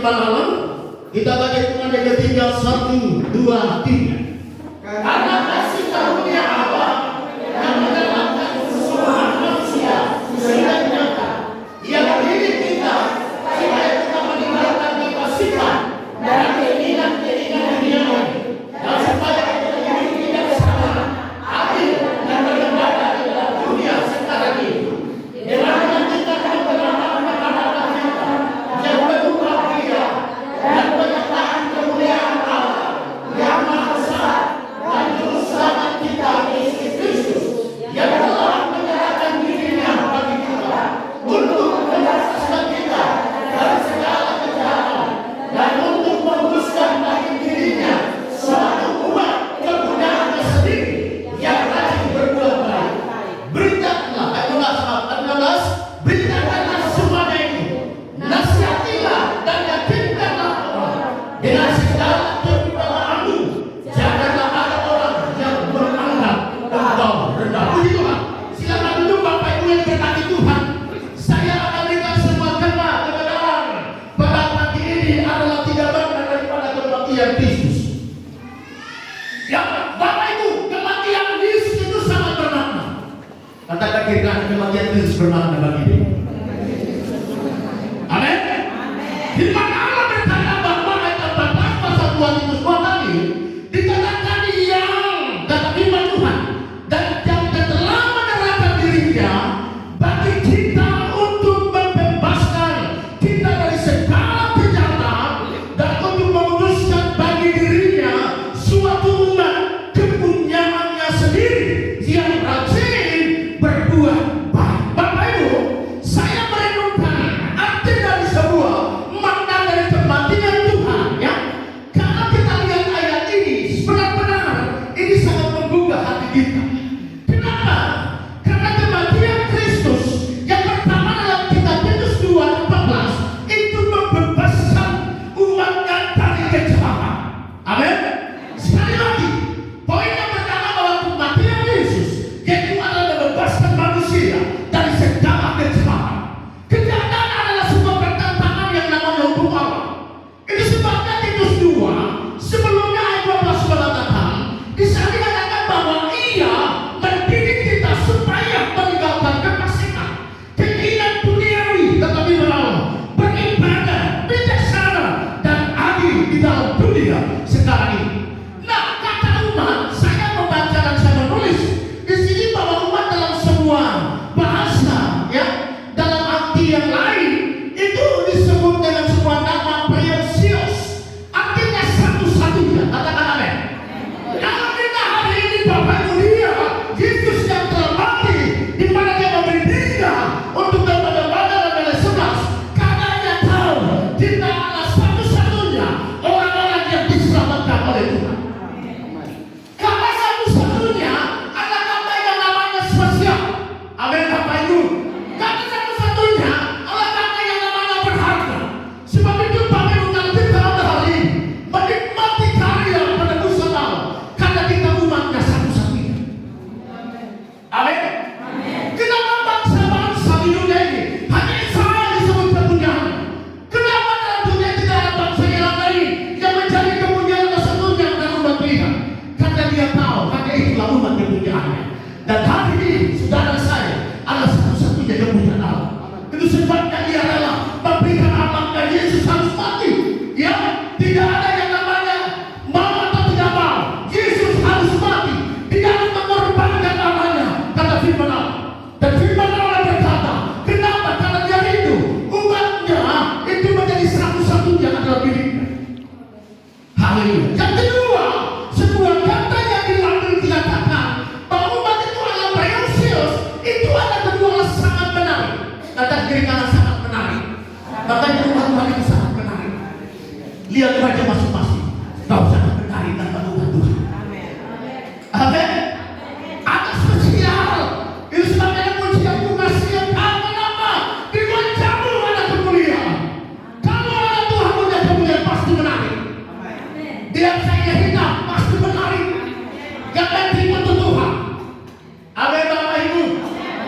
firman Allah. Kita baca Tuhan yang ketiga, 1, 2, 3. Karena kasih karunia Allah yang menyelamatkan semua manusia sehingga nyata, Ia mendidik kita supaya kita meninggalkan kefasikan dan keinginan-keinginan dunia, dan supaya kita hidup tidak sama, adil dan beribadah di dalam dunia sekarang ini. Di mana kita akan berharap kepada kita yang penuh bahagia dan penyertaan kemuliaan Allah yang Maha Besar dan Juru Selamat kita Yesus Kristus yang telah menyerahkan dirinya bagi kita untuk membebaskan kita dari segala kejahatan dan untuk menguruskan bagi dirinya suatu umat kepunyaannya sendiri yang rajin berbuat baik. Beritakanlah, ayat 16, beritakanlah semuanya itu, nasihatilah dan yakinkanlah orang dengan segala keutamaanmu. Janganlah ada orang yang menganggap engkau rendah. Puji Tuhan. Silakan duduk Bapak Ibu yang berkati Tuhan. Saya akan berikan semua jemaat kebenaran pada pagi ini adalah tidak benar daripada kematian Kristus. Ya, Bapak Ibu, kematian Yesus itu sangat bermakna. Katakan kira kematian Kristus bermakna bagi dia. Amin. Firman Allah berkata bahwa ayat 14 pasal 2 Timotius 2 tadi dikatakan yang kata firman Tuhan dan yang telah menyerahkan dirinya bagi kita untuk membebaskan kita dari segala kejahatan dan untuk menguruskan bagi dirinya suatu umat kepunyaannya sendiri yang rajin berbuat baik. Bapak Ibu, saya merenungkan arti dari sebuah makna dari kematian Tuhan, ya. Karena kita lihat ayat ini, benar-benar ini sangat menggugah hati kita. Kenapa? Karena kematian Kristus yang pertama dalam kitab Titus 2:14 itu membebaskan umatnya dari kejahatan. Amin. Sekali lagi, poin yang pertama bahwa kematian Yesus yaitu adalah membebaskan manusia dari segala kejahatan. Kejahatan adalah sebuah pertentangan yang namanya hukum Allah. Itu sebabnya Titus 2 sebelumnya ayat 12 mengatakan, di sana dikatakan bahwa Ia mendidik kita supaya meninggalkan kefasikan, keinginan duniawi, tetapi beribadah bijaksana dan adil di dalam dunia sekarang ini. Nah, kata umat, saya membaca dan saya menulis di sini bahwa umat dalam semua bahasa, ya, dalam arti yang lain itu disebut dengan sebuah nama Precious, artinya satu-satunya. Katakan amin. Kalau kita hari ini Bapak Ibu lihat Yesus yang telah mati, di mana Dia memberi dirinya untuk daripada dan dari 11, karena Dia tahu kita adalah satu-satunya orang-orang yang diselamatkan oleh Tuhan. Karena satu-satunya adalah kata yang namanya spesial. Amin Bapak Ibu. Karena satu-satunya adalah kata yang namanya berharga. Sebab itu Bapak Ibu, kalau kita pada hari ini menikmati karya penebusan Allah, karena kita umatnya satu-satunya. Amin. Kenapa bangsa-bangsa di dunia ini hanya Israel disebut kepunyaan? Kenapa dalam dunia tidak ada bangsa yang lain yang menjadi kepunyaan satunya dan umat pilihan? Karena Dia tahu, karena itulah umat kepunyaannya. Dan hari ini saudara saya adalah satu-satunya kepunyaan Allah. Itu sebabnya Dia rela memberikan anaknya Yesus harus mati. Ya, tidak ada yang namanya mau atau tidak mau. Yesus harus mati. Dia harus mengorbankan anaknya, kata firman Allah. Dan firman Allah berkata, kenapa? Karena Dia rindu umatnya itu menjadi satu-satunya adalah miliknya. Haleluya. Yang kedua, sebuah kata yang diambil dikatakan bahwa umat itu adalah Precious, itu ada kedua sangat menarik. Kata kiri kanan sangat menarik. Katanya umat itu sangat menarik. Lihat wajah masing-masing. Kau sangat menarik tanpa Tuhan Tuhan. Amin. Ada spesial. Itu sebabnya pujian ku kasihan. Kenapa? Di wajahmu ada kemuliaan. Kalau ada Tuhan punya kemuliaan pasti menarik. Dia saya hitam pasti menarik. Yang penting untuk Tuhan. Amin Bapak Ibu.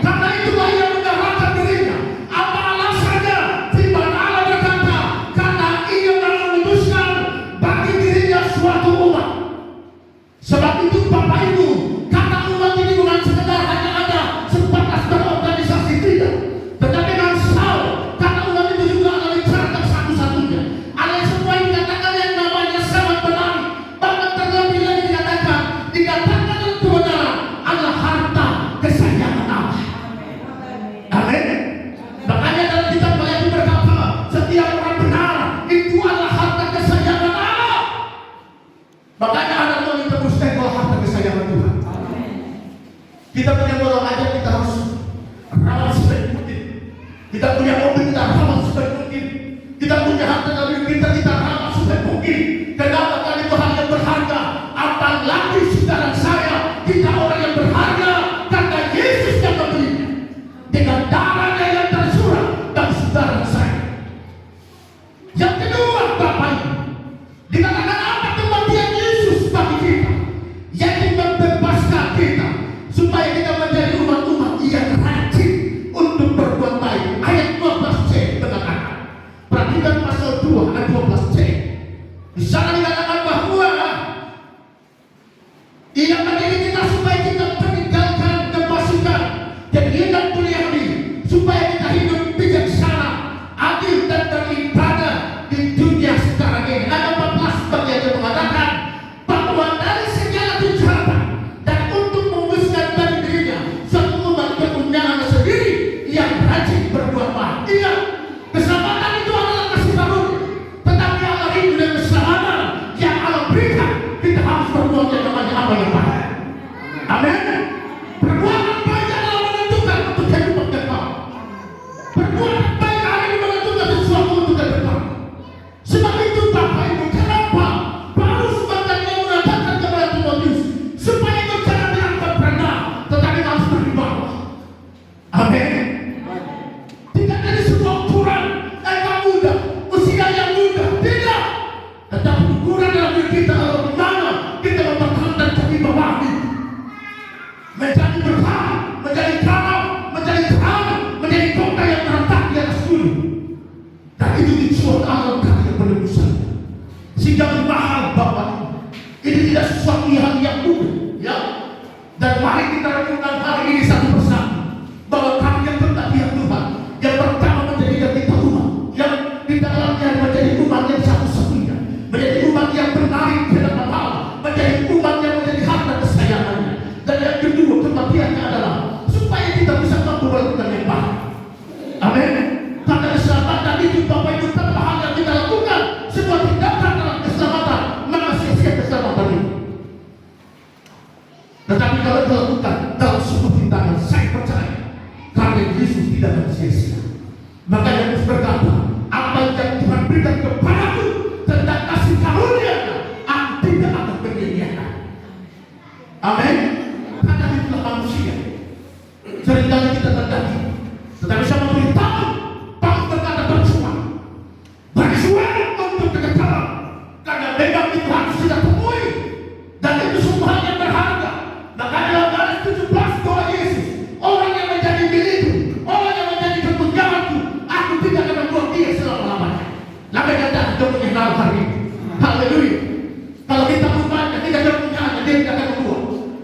Karena itulah Ia menyerahkan dirinya. Apa alasannya? Firman Allah berkata, karena Ia Kita punya mobil, kita rawat sebaik mungkin. Kita punya harta dan kita rawat sebaik mungkin. Kenapa? Karena itu hal yang berharga. Apalagi saudara saya, kita orang yang berharga karena Yesus yang membelinya dengan darahnya yang tercurah dan saudara saya. Yang kedua, Bapak Ibu, dikatakan apa kematian Yesus bagi kita, yaitu membebaskan kita supaya kita menjadi umat-umat yang rajin untuk berbuat baik. Ayat 12C mengatakan, perhatikan pasal 2 ayat 12C. Di sana dikatakan bahwa ia mendidik kita supaya kita meninggalkan kefasikan dan hidup duniawi, supaya kita hidup bijaksana, adil dan beribadah di dunia sekarang ini. Ayat 14 bagian yang mengatakan bahwa dari segala kejahatan dan untuk memutuskan dari dirinya suatu umat kepunyaan sendiri yang rajin berbuat baik. Iya, keselamatan itu adalah kasih karunia, tetapi Allah rindu dan keselamatan yang Allah berikan, kita harus berbuat yang namanya apa yang baik. Amin. Perbuatan baik adalah menentukan untuk kehidupan kekal. Perbuatan baik hari ini menentukan sesuatu untuk ke depan. Sebab itu Bapak Ibu, kenapa Paulus makanya mengatakan kepada Timotius supaya engkau jangan dianggap rendah, tetapi harus beribadah. Amin. Tidak jadi sebuah ukuran engkau muda, usia yang muda, tidak. Tetapi ukuran dalam diri kita adalah bagaimana kita mempertahankan kewibawaan, menjadi bertahan, menjadi karam, menjadi terang, menjadi kota yang terletak di atas gunung. Dan itu dijual Allah karena penebusan. Sehingga mahal Bapak. Ini tidak sesuatu yang mudah, ya. Dan mari kita renungkan hari ini satu persatu bahwa kami yang berkati ya Tuhan, yang pertama menjadikan kita umat yang di dalamnya menjadi umat yang satu-satunya, menjadi umat yang berlari ke depan Allah, menjadi umat yang menjadi harta kesayangannya. Dan yang kedua, kematiannya adalah supaya kita bisa mampu melakukan yang baik. Amin. Karena keselamatan itu Bapak Ibu, tanpa hal yang kita lakukan sebuah tindakan dalam keselamatan, maka sia-sia keselamatan itu. Tetapi kalau dilakukan dalam sebuah tindakan, saya percaya karena Yesus tidak akan sia-sia. Maka Yesus berkata, apa yang Tuhan berikan kepadaku tentang kasih karunia-Nya, aku tidak akan menyia-nyiakan. Amin. Karena itulah manusia. Seringkali kita terjadi. Tetapi saya memberitahu, Paulus berkata berjuang untuk kekekalan, karena memang itu harus kita temui, dan itu semua yang berharga. Maka dalam ayat 17 doa Yesus, orang yang menjadi milikku, orang yang menjadi kepunyaanku, aku tidak akan membuat dia selama-lamanya. Lalu kata kepunyaan dalam hari ini. Haleluya. Kalau kita punya, kita kepunyaannya, dia tidak akan membuat.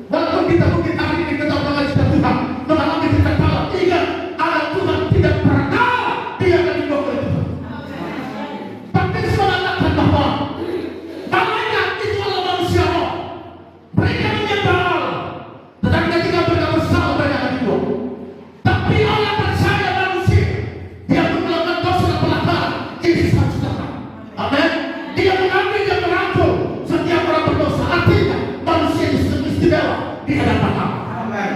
Walaupun kita mungkin hari ini kita mengalami Tuhan, mengalami kekekalan, ingat Allah Tuhan tidak pernah dia akan dibawa oleh Tuhan. Tapi mengatakan bahwa malaikat itu adalah manusia roh. Mereka menyembah Allah, tetapi ketika mereka bersalah mereka akan dibuang. Tapi Allah percaya manusia, dia melakukan dosa dan pelanggaran, ini satu cara. Amin. Dia mengambil dan merangkul setiap orang berdosa. Artinya manusia itu istimewa di hadapan Allah.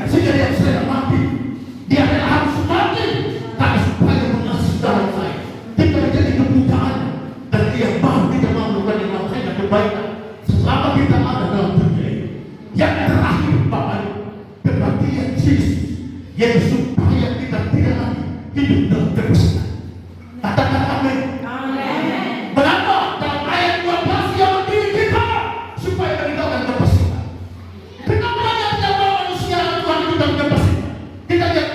Sehingga dia sedang mati, dia harus mati karena supaya mengasihi saudara saya. Kita menjadi kebutaan dan dia mau kita melakukan yang namanya kebaikan selama kita ada dalam dunia ini. Yang terakhir Bapak, kematian Yesus yang supaya kita tidak lagi hidup dalam kebesaran. Katakan amin. Mengapa? Dalam ayat 12 yang mendidik kita supaya meninggalkan kebesaran. Kenapa yang tidak mau manusia Tuhan itu dalam kebesaran? Kita lihat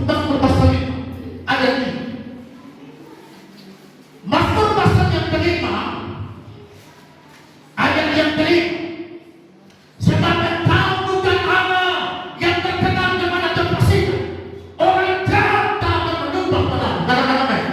Mazmur pasal 5 ayat ini. Mazmur pasal yang kelima ayat yang kelima. Sebab engkau bukan Allah yang terkenal kepada kefasikan, orang jahat tak akan menumpang padamu. Katakan amin.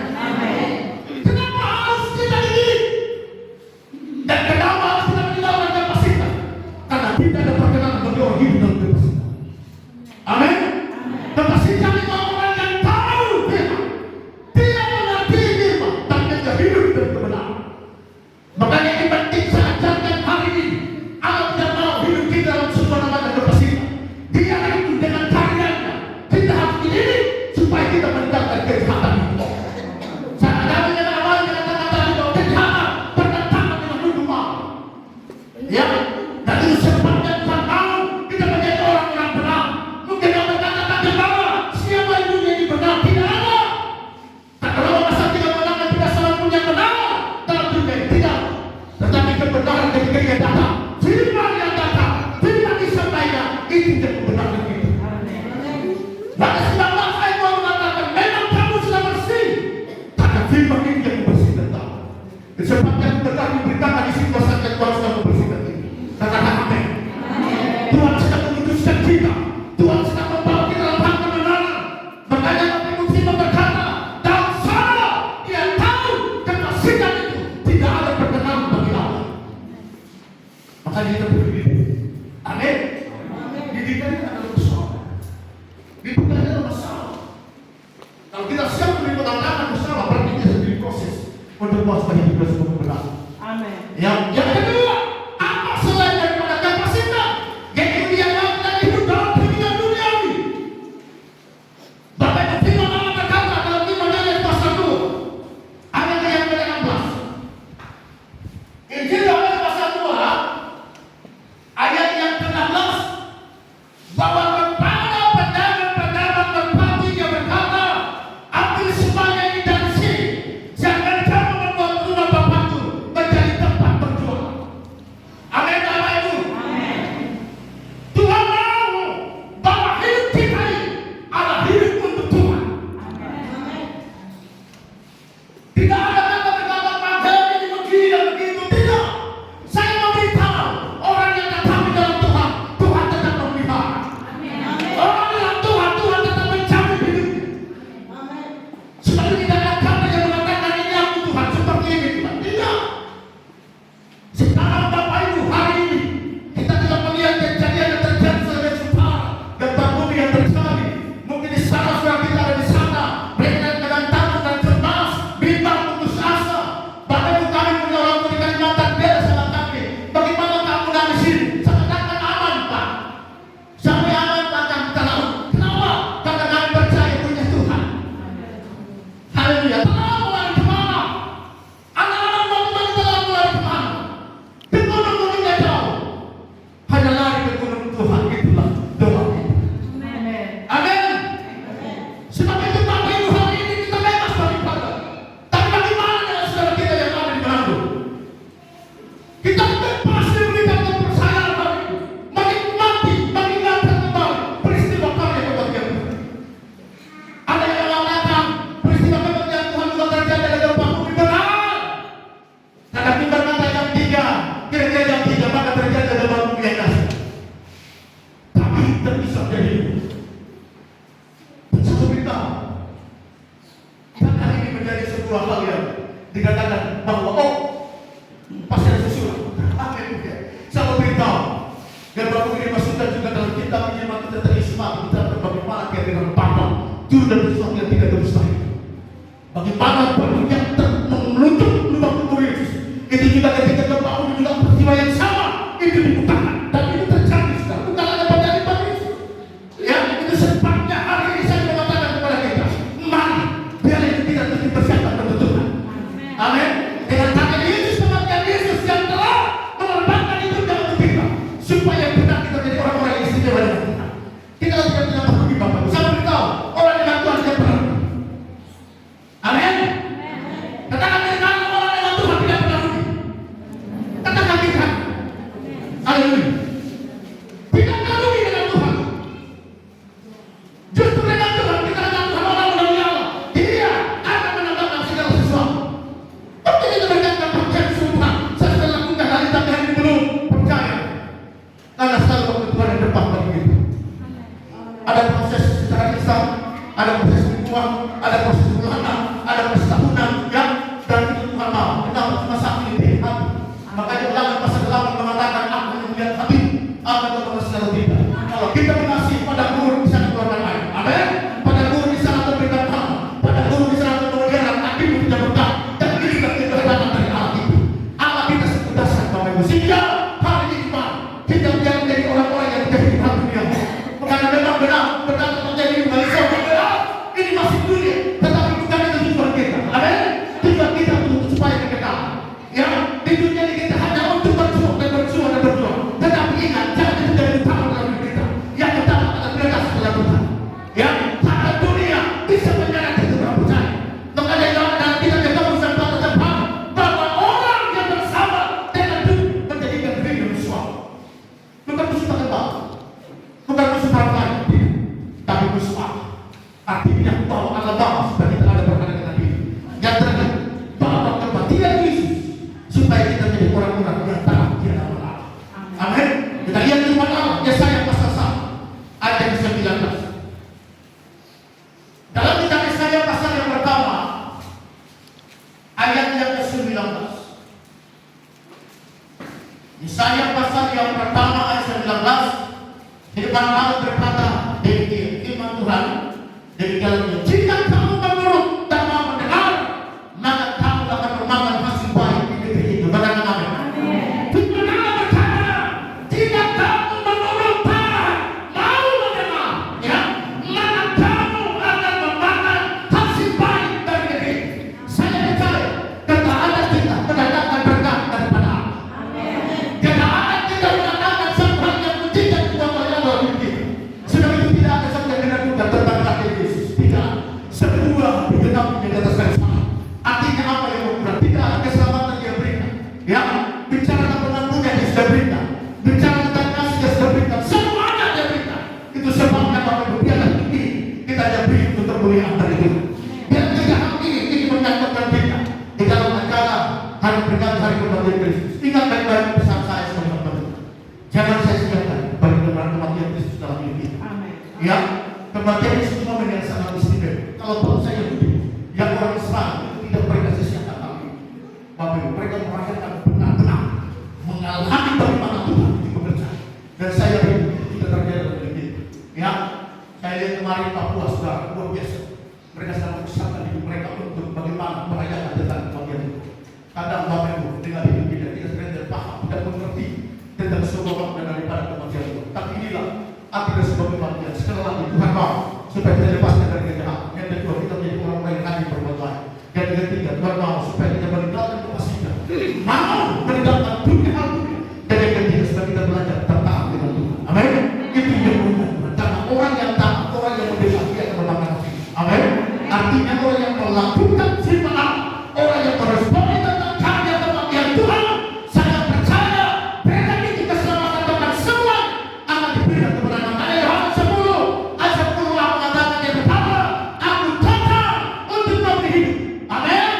untuk kuasa hidup kita semua benar. Amin. Yang kedua, apa selain daripada kapasitas? Yaitu dia lagi hidup dalam kehidupan duniawi. Bapak Ibu firman Allah berkata dalam 5 Daniel pasal 2 ayat yang ke-16. Injil Yohanes pasal 2 ayat yang ke-16, bahwa kepada pedagang-pedagang merpati dia berkata, ambil semuanya ini dari sini, jangan kamu membuat rumah Bapakku menjadi tempat berjualan. Amin, Bapak Ibu. Tuhan mau bahwa hidup kita ini adalah hidup untuk Tuhan. Tidak ada kata berkata pakai ini begini dan begitu. Tidak. Saya memberitahu orang yang datang di dalam Tuhan, Tuhan tetap memelihara. Orang dalam Tuhan, Tuhan tetap menjamin hidupnya. Seperti tidak ada kata yang mengatakan ini aku Tuhan, seperti ini Tuhan. Tidak. Sekarang Bapak Ibu, hari ini kita tidak melihat kejadian yang terjadi sebagai separah gempa bumi yang terjadi. Mungkin di sana sudah kita ada di sana, mereka dengan takut dan cemas, bimbang, putus asa. Bapak Ibu, kami punya orang tua di Kalimantan, beda sama kami. Bagaimana kamu dari sini? Seakan-akan aman, Pak. Sampai aman akan kita lalu. Kenapa? Karena kami percaya punya Tuhan. Haleluya. Telah lari kemana? Anak-anak bagaimana telah lari kemana? Ke gunung-gunung yang jauh. Hanya lari ke gunung Tuhan. Itulah doa kita. Amin. Sebab itu Bapak Ibu, hari ini kita bebas daripada. Tapi bagaimana dengan saudara kita yang ada di Manado? Kita bebas diberikan kepercayaan hari ini. Menikmati, mengingatkan kembali peristiwa kami yang kebahagiaan Tuhan. Ada yang mengatakan peristiwa kebahagiaan Tuhan juga terjadi dalam gempa bumi. Benar. Karena kita berkata jam 3, kira-kira jam 3 maka terjadi gempa bumi yang dahsyat. Tapi tidak bisa jadi. Satu berita. Karena ini menjadi sebuah hal yang dikatakan bahwa pasti ada sesuatu. Amin. Saya beritahu, gempa bumi dimasukkan juga dalam kitab Injil kita terisma kita bagaimana kehadiran Bapa turun dari sesuatu yang tidak mustahil. Bagaimana batu yang menutup lubang kubur Yesus itu juga ketika gempa bumi juga peristiwa yang sama itu dibukakan dan itu terjadi sekarang. Bukan hanya pada Yesus. Ya, itu sebabnya hari ini saya mengatakan kepada kita, mari biar itu tidak terjadi persiapan untuk Tuhan. Amin. Dengan tangan Yesus, kematian Yesus yang telah mengorbankan hidupnya untuk kita, supaya kita menjadi orang-orang yang istimewa dengan Tuhan. Kita tidak pergi Bapak. Saya beritahu orang dengan Tuhan tidak pernah. Amin. Katakan dengan orang dengan Tuhan tidak pernah rugi. Katakan kita. Haleluya. Tidak pernah rugi dengan Tuhan. Justru dengan Tuhan kita akan Tuhan orang dari Allah. Dia akan menambahkan segala sesuatu. Tapi kita berkata percaya Tuhan. Saya sudah lakukan hari tapi hari ini belum percaya. Karena selalu waktu Tuhan yang depan bagi kita. Ada proses secara lisan, ada proses hubungan, ada proses bulanan, ada proses tahunan, ya, dan itu Tuhan mau. Kenapa cuma satu ini hati? Makanya ulangan pasal 8 mengatakan aku yang melihat hati, apa itu segala kita. Kalau kita mengasihi pada guru di sana keluarkan air. Amin. Pada guru di sana memberikan nama, pada guru di sana memelihara hati tidak berkah. Dan ini juga kita datang dari Allah itu. Allah kita sepedaskan Bapak Ibu. Sehingga hari ini Pak, kita menjadi orang-orang yang kehidupan dunia. Karena memang benar terjadi di Malaysia. Ini masih dunia, tetapi bukan itu tujuan kita. Amin. Tujuan kita untuk supaya kekal. Ya, di dunia ini kita hanya untuk berjuang dan berjuang dan berjuang. Tetapi ingat, jangan itu jadi utama dalam hidup kita. Yang utama adalah bebas pada Tuhan. Ya, karena dunia bisa menyeret itu dalam percaya. Makanya dalam kita bisa mengatakan bahwa orang yang bersama dengan Tuhan menjadikan hidup suatu. Bukan musuh terkebal, bukan musuh partai, tapi musuh Allah. Artinya bahwa Allah Bapa supaya kita ada berkata dengan diri. Yang terakhir, bahwa kematian Yesus supaya kita menjadi orang-orang yang taat kepada Allah. Amin. Kita lihat firman Allah, Yesaya pasal 1 ayat yang ke-19. Dalam kitab Yesaya pasal yang pertama ayat yang ke-19. Yesaya pasal yang pertama ayat 19. Firman Allah berkata, demikian firman Tuhan, demikiannya jika kamu menurut dan mau mendengar, maka kamu akan bermakna tetapi di atas kayu salib. Artinya apa yang membuat tidak ada keselamatan dia berikan. Ya, bicara tentang pengampunan yang sudah berikan, bicara tentang kasih yang sudah berikan, semuanya dia berikan. Itu sebabnya Bapak Ibu biarlah ini kita ada beri untuk kemuliaan dari Tuhan. Biar tiga hal ini menyatukan kita di dalam acara hari berkat hari kebangkitan Kristus. Ingat baik-baik pesan saya sebagai teman-teman. Jangan saya siapkan bagi kebangkitan Kristus dalam hidup kita. Ya, kebangkitan Kristus itu momen yang sangat istimewa. Kalau perlu saya Yahudi, yang orang Islam itu tidak mereka siapkan hal ini. Bapak Ibu, mereka merasakan benar-benar mengalami bagaimana Tuhan itu bekerja. Dan saya rindu tidak terjadi dalam hidup kita. Ya, saya lihat kemarin Papua sudah luar biasa. Mereka sedang mempersiapkan hidup mereka untuk bagaimana merayakan tentang kebangkitan itu. Kadang Bapak Ibu dengan hidup kita tidak paham, tidak mengerti tentang sebuah makna daripada kebangkitan itu. Tapi inilah arti dari sebuah kebangkitan. Sekali lagi Tuhan mau supaya kita lepaskan dari kejahatan. Yang kedua, kita menjadi orang yang rajin berbuat baik. Yang ketiga, Tuhan mau supaya kita meninggalkan kepastian, mau meninggalkan dunia hal dunia. Dan yang ketiga, supaya kita belajar taat dengan Tuhan. Amin. Itu yang umum. Karena orang yang taat, orang yang mendesak, dia akan menangkan hati. Amin. Artinya orang yang melakukan firman Allah, orang yang meresponi tentang karya kebangkitan Tuhan, saya percaya berkat ini keselamatan Tuhan semua akan diberikan kemenangan. Ada Yohanes 10 ayat 10 Allah mengatakan yang pertama, aku datang untuk memberi hidup. Amin.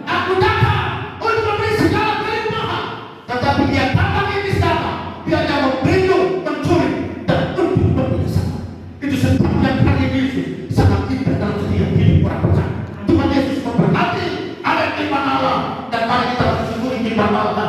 Aku datang untuk memberi segala kelimpahan. Tetapi dia datang ini datang, dia hanya membunuh, mencuri, dan untuk membinasakan. Itu sebabnya karya Yesus sangat indah dalam setiap hidup orang percaya. Tuhan Yesus memberkati. Ada iman Allah, dan mari kita bersyukur iman Allah.